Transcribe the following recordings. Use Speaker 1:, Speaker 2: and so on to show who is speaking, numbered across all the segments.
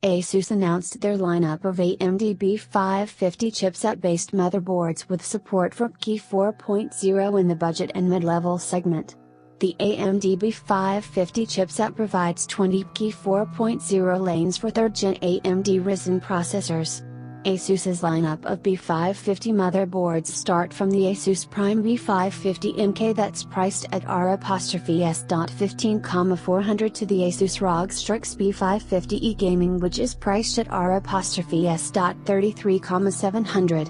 Speaker 1: Asus announced their lineup of AMD B550 chipset-based motherboards with support for Pcgh 4.0 in the budget and mid-level segment. The AMD B550 chipset provides 20 Pcgh 4.0 lanes for 3rd-gen AMD Ryzen processors. Asus's lineup of B550 motherboards start from the Asus Prime B550MK that's priced at $15,400 to the Asus ROG Strix B550e Gaming which is priced at $33,700.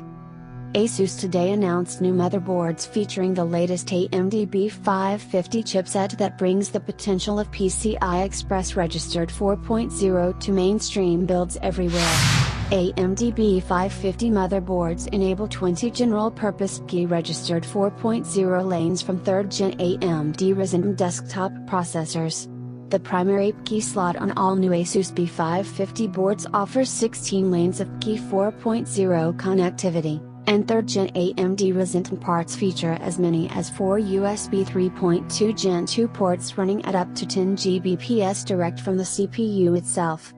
Speaker 1: Asus today announced new motherboards featuring the latest AMD B550 chipset that brings the potential of PCI Express registered 4.0 to mainstream builds everywhere. AMD B550 motherboards enable 20 general-purpose Pcgh registered 4.0 lanes from 3rd-gen AMD Ryzen desktop processors. The primary Pcgh slot on all new Asus B550 boards offers 16 lanes of Pcgh 4.0 connectivity, and 3rd-gen AMD Ryzen parts feature as many as 4 USB 3.2 Gen 2 ports running at up to 10 Gbps direct from the CPU itself.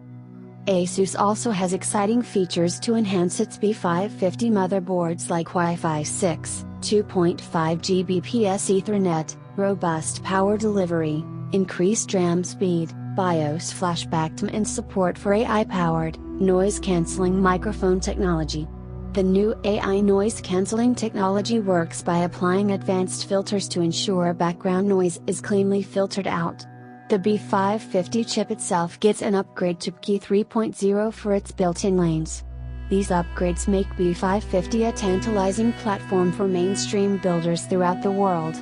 Speaker 1: Asus also has exciting features to enhance its B550 motherboards like Wi-Fi 6, 2.5 Gbps Ethernet, robust power delivery, increased RAM speed, BIOS flashback time and support for AI-powered, noise-canceling microphone technology. The new AI noise-canceling technology works by applying advanced filters to ensure background noise is cleanly filtered out. The B550 chip itself gets an upgrade to Pcgh 3.0 for its built-in lanes. These upgrades make B550 a tantalizing platform for mainstream builders throughout the world.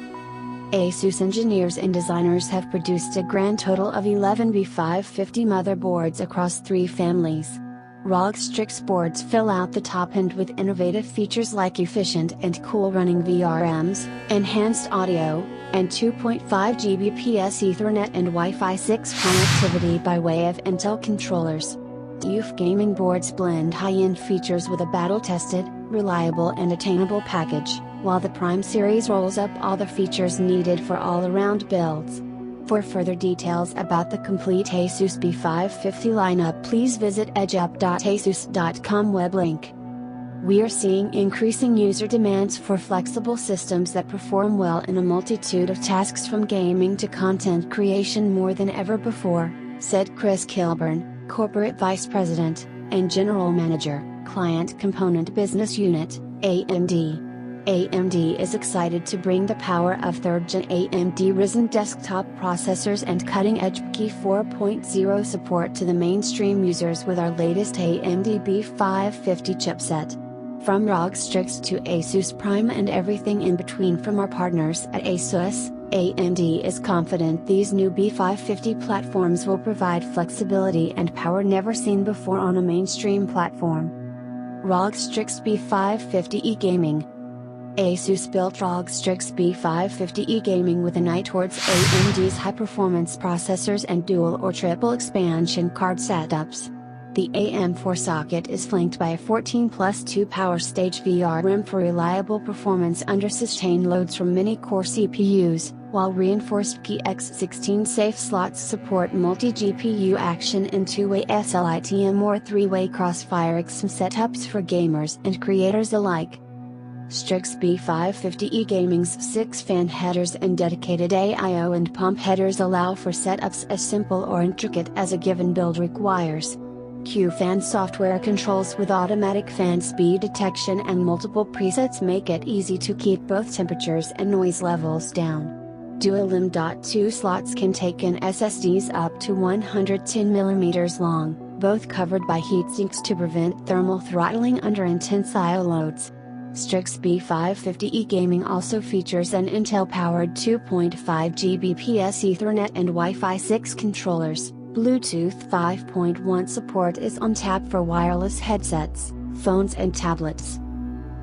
Speaker 1: Asus engineers and designers have produced a grand total of 11 B550 motherboards across 3 families. ROG Strix boards fill out the top end with innovative features like efficient and cool running VRMs, enhanced audio, and 2.5 Gbps Ethernet and Wi-Fi 6 connectivity by way of Intel controllers. UF gaming boards blend high-end features with a battle-tested, reliable and attainable package, while the Prime series rolls up all the features needed for all-around builds. For further details about the complete Asus B550 lineup please visit edgeup.asus.com web link. We are seeing increasing user demands for flexible systems that perform well in a multitude of tasks from gaming to content creation more than ever before, said Chris Kilburn, Corporate Vice President, and General Manager, Client Component Business Unit, AMD. AMD is excited to bring the power of 3rd-gen AMD Ryzen desktop processors and cutting-edge Pcgh 4.0 support to the mainstream users with our latest AMD B550 chipset. From ROG Strix to Asus Prime and everything in between from our partners at Asus, AMD is confident these new B550 platforms will provide flexibility and power never seen before on a mainstream platform. ROG Strix B550e Gaming. Asus built ROG Strix B550e Gaming with an eye towards AMD's high-performance processors and dual or triple expansion card setups. The AM4 socket is flanked by a 14+2 power stage VRM for reliable performance under sustained loads from many core CPUs, while reinforced Pcgh X16 safe slots support multi-GPU action in 2-way SLITM or 3-way Crossfire XM setups for gamers and creators alike. Strix B550e Gaming's 6 fan headers and dedicated AIO and pump headers allow for setups as simple or intricate as a given build requires. Q-Fan software controls with automatic fan speed detection and multiple presets make it easy to keep both temperatures and noise levels down. Dual M.2 slots can take in SSDs up to 110mm long, both covered by heatsinks to prevent thermal throttling under intense I/O loads. Strix B550e Gaming also features an Intel-powered 2.5 Gbps Ethernet and Wi-Fi 6 controllers. Bluetooth 5.1 support is on tap for wireless headsets, phones and tablets.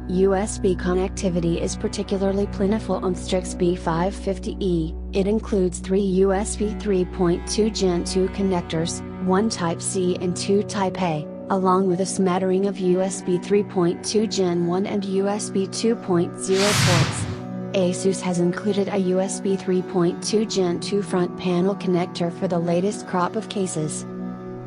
Speaker 1: USB connectivity is particularly plentiful on Strix B550e, it includes 3 USB 3.2 Gen 2 connectors, 1 Type-C and 2 Type-A, along with a smattering of USB 3.2 Gen 1 and USB 2.0 ports. Asus has included a USB 3.2 Gen 2 front panel connector for the latest crop of cases.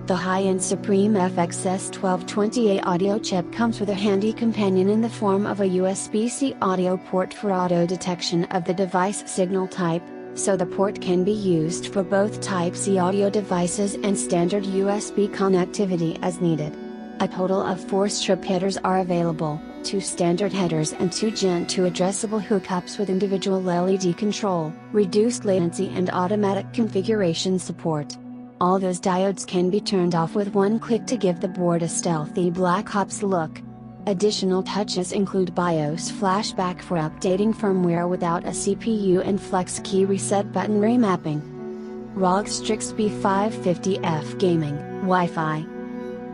Speaker 1: The high-end Supreme FXS1228 audio chip comes with a handy companion in the form of a USB-C audio port for auto detection of the device signal type, so the port can be used for both Type-C audio devices and standard USB connectivity as needed. A total of 4 strip headers are available, 2 standard headers and 2 Gen 2 addressable hookups with individual LED control, reduced latency and automatic configuration support. All those diodes can be turned off with one click to give the board a stealthy Black Ops look. Additional touches include BIOS flashback for updating firmware without a CPU and flex key reset button remapping. ROG Strix B550F Gaming, Wi-Fi.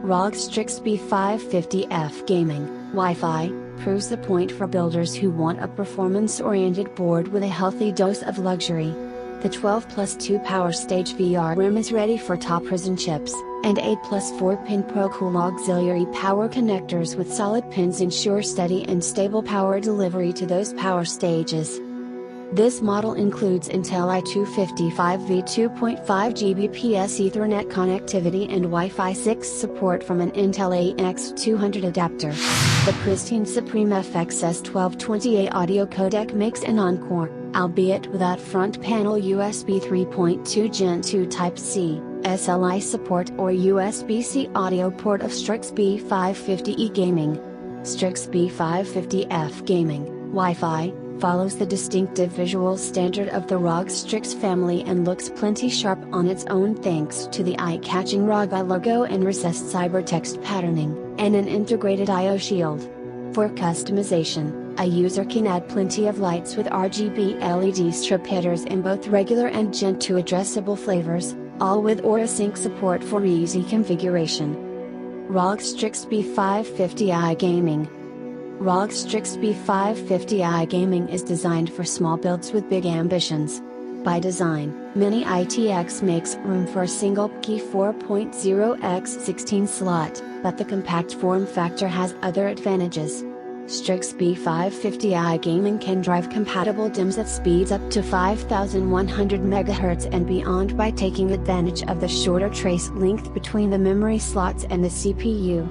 Speaker 1: ROG Strix B550F Gaming, Wi-Fi, proves the point for builders who want a performance-oriented board with a healthy dose of luxury. The 12+2 power stage VRM is ready for top Ryzen chips, and 8+4-pin ProCool auxiliary power connectors with solid pins ensure steady and stable power delivery to those power stages. This model includes Intel i255V 2.5 Gbps Ethernet connectivity and Wi-Fi 6 support from an Intel AX200 adapter. The pristine Supreme FXS1228 audio codec makes an encore, albeit without front panel USB 3.2 Gen 2 Type-C, SLI support or USB-C audio port of Strix B550E Gaming. Strix B550F Gaming, Wi-Fi, follows the distinctive visual standard of the ROG Strix family and looks plenty sharp on its own thanks to the eye-catching ROG logo and recessed cybertext patterning, and an integrated I/O shield. For customization, a user can add plenty of lights with RGB LED strip headers in both regular and Gen 2 addressable flavors, all with Aorus sync support for easy configuration. ROG Strix B550i Gaming. ROG Strix B550i Gaming is designed for small builds with big ambitions. By design, Mini ITX makes room for a single Pcgh 4.0x16 slot, but the compact form factor has other advantages. Strix B550i Gaming can drive compatible DIMMs at speeds up to 5100 MHz and beyond by taking advantage of the shorter trace length between the memory slots and the CPU.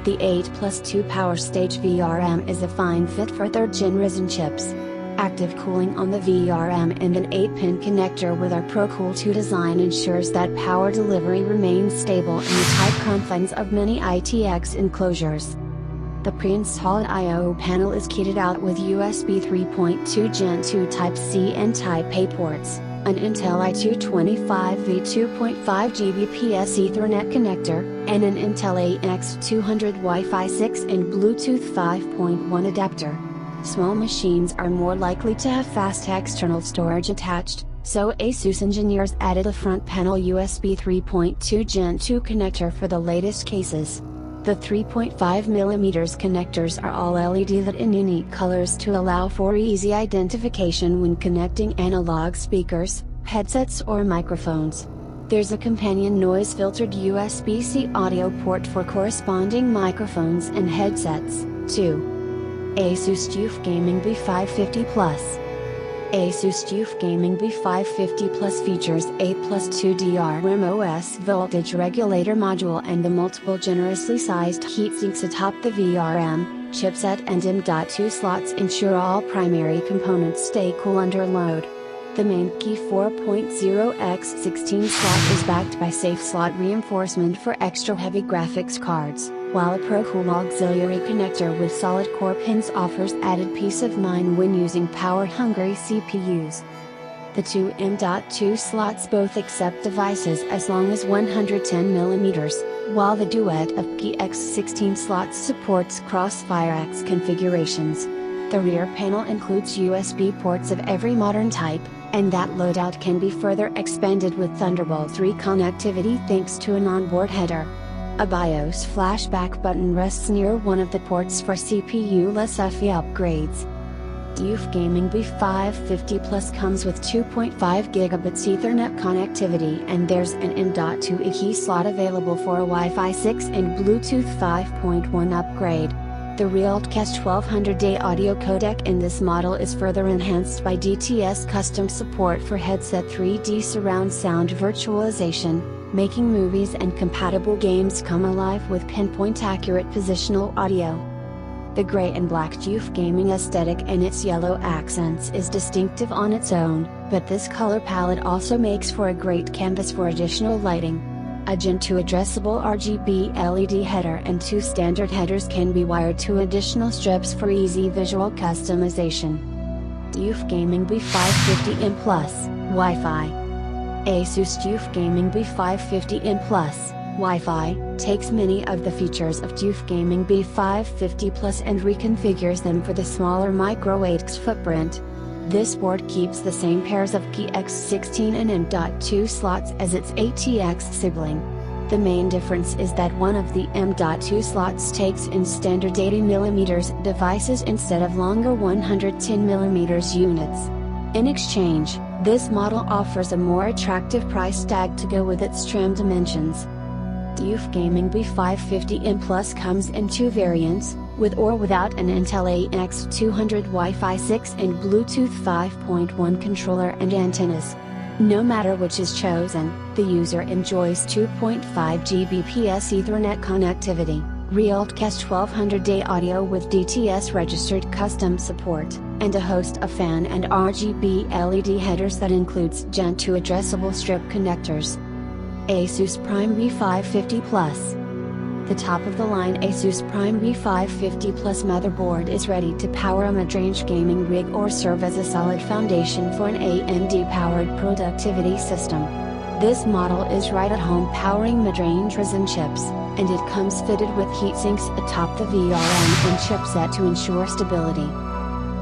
Speaker 1: The 8+2 power stage VRM is a fine fit for 3rd Gen Ryzen chips. Active cooling on the VRM and an 8-pin connector with our ProCool 2 design ensures that power delivery remains stable in the tight confines of many ITX enclosures. The pre-installed I/O panel is kitted out with USB 3.2 Gen 2 Type-C and Type-A ports, an Intel i225V 2.5 Gbps Ethernet connector, and an Intel AX200 Wi-Fi 6 and Bluetooth 5.1 adapter. Small machines are more likely to have fast external storage attached, so Asus engineers added a front panel USB 3.2 Gen 2 connector for the latest cases. The 3.5mm connectors are all LED lit in unique colors to allow for easy identification when connecting analog speakers, headsets or microphones. There's a companion noise-filtered USB-C audio port for corresponding microphones and headsets, too. Asus TUF Gaming B550 Plus. Asus TUF Gaming B550 Plus features 8+2 DRM OS voltage regulator module and the multiple generously sized heatsinks atop the VRM, chipset and M.2 slots ensure all primary components stay cool under load. The main Pcgh 4.0x16 slot is backed by safe slot reinforcement for extra heavy graphics cards, while a ProCool auxiliary connector with solid core pins offers added peace of mind when using power-hungry CPUs. The two M.2 slots both accept devices as long as 110mm, while the duet of Pcgh X16 slots supports Crossfire-X configurations. The rear panel includes USB ports of every modern type, and that loadout can be further expanded with Thunderbolt 3 connectivity thanks to an onboard header. A BIOS flashback button rests near one of the ports for CPU-less UEFI upgrades. TUF Gaming B550 Plus comes with 2.5 Gigabits Ethernet connectivity and there's an M.2 EHE slot available for a Wi-Fi 6 and Bluetooth 5.1 upgrade. The Realtcast 1200-day audio codec in this model is further enhanced by DTS custom support for headset 3D surround sound virtualization, making movies and compatible games come alive with pinpoint-accurate positional audio. The gray and black TUF gaming aesthetic and its yellow accents is distinctive on its own, but this color palette also makes for a great canvas for additional lighting. A Gen 2 addressable RGB LED header and 2 standard headers can be wired to additional strips for easy visual customization. TUF Gaming B550M Plus, Wi-Fi. Asus TUF Gaming B550M Plus, Wi-Fi, takes many of the features of TUF Gaming B550 Plus and reconfigures them for the smaller micro ATX footprint. This board keeps the same pairs of X16 and M.2 slots as its ATX sibling. The main difference is that one of the M.2 slots takes in standard 80mm devices instead of longer 110mm units. In exchange, this model offers a more attractive price tag to go with its trim dimensions. TUF Gaming B550M Plus comes in 2 variants, with or without an Intel AX200 Wi-Fi 6 and Bluetooth 5.1 controller and antennas. No matter which is chosen, the user enjoys 2.5 Gbps Ethernet connectivity, Realtcast 1200-day audio with DTS registered custom support, and a host of fan and RGB LED headers that includes Gen 2 addressable strip connectors. Asus Prime B550 Plus. The top-of-the-line Asus Prime B550 Plus motherboard is ready to power a mid-range gaming rig or serve as a solid foundation for an AMD-powered productivity system. This model is right at home powering mid-range Ryzen chips, and it comes fitted with heatsinks atop the VRM and chipset to ensure stability.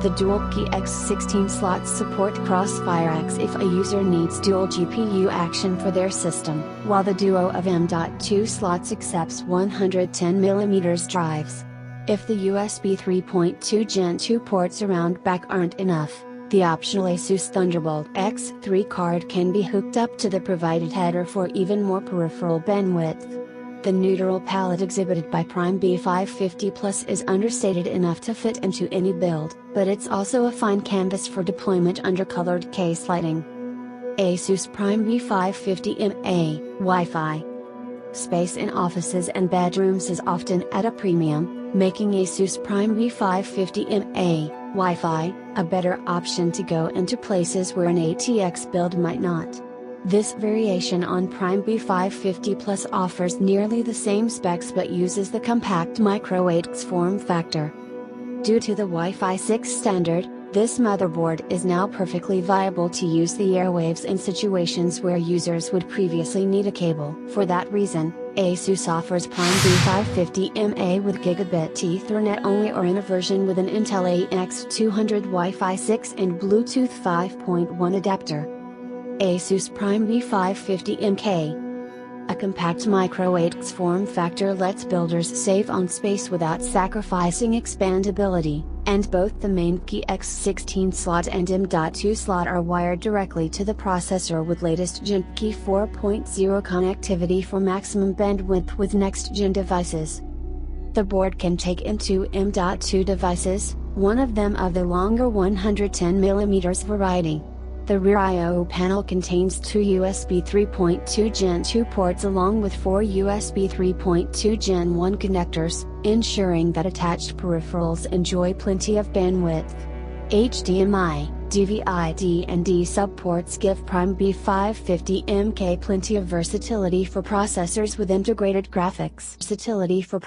Speaker 1: The dual key X16 slots support Crossfire-X if a user needs dual GPU action for their system, while the duo of M.2 slots accepts 110mm drives. If the USB 3.2 Gen 2 ports around back aren't enough, the optional Asus Thunderbolt X3 card can be hooked up to the provided header for even more peripheral bandwidth. The neutral palette exhibited by Prime B550 Plus is understated enough to fit into any build, but it's also a fine canvas for deployment under colored case lighting. Asus Prime B550MA, Wi-Fi. Space in offices and bedrooms is often at a premium, making Asus Prime B550MA, Wi-Fi, a better option to go into places where an ATX build might not. This variation on Prime B550 Plus offers nearly the same specs but uses the compact micro ATX form factor. Due to the Wi-Fi 6 standard, this motherboard is now perfectly viable to use the airwaves in situations where users would previously need a cable. For that reason, Asus offers Prime B550MA with Gigabit Ethernet only or in a version with an Intel AX200 Wi-Fi 6 and Bluetooth 5.1 adapter. Asus Prime B550MK. A compact micro ATX form factor lets builders save on space without sacrificing expandability, and both the main key X16 slot and M.2 slot are wired directly to the processor with latest Gen Key 4.0 connectivity for maximum bandwidth with next-gen devices. The board can take in 2 M.2 devices, one of them of the longer 110mm variety. The rear I/O panel contains 2 USB 3.2 Gen 2 ports along with 4 USB 3.2 Gen 1 connectors, ensuring that attached peripherals enjoy plenty of bandwidth. HDMI, DVI-D and D subports give Prime B550MK plenty of versatility for processors with integrated graphics. Versatility for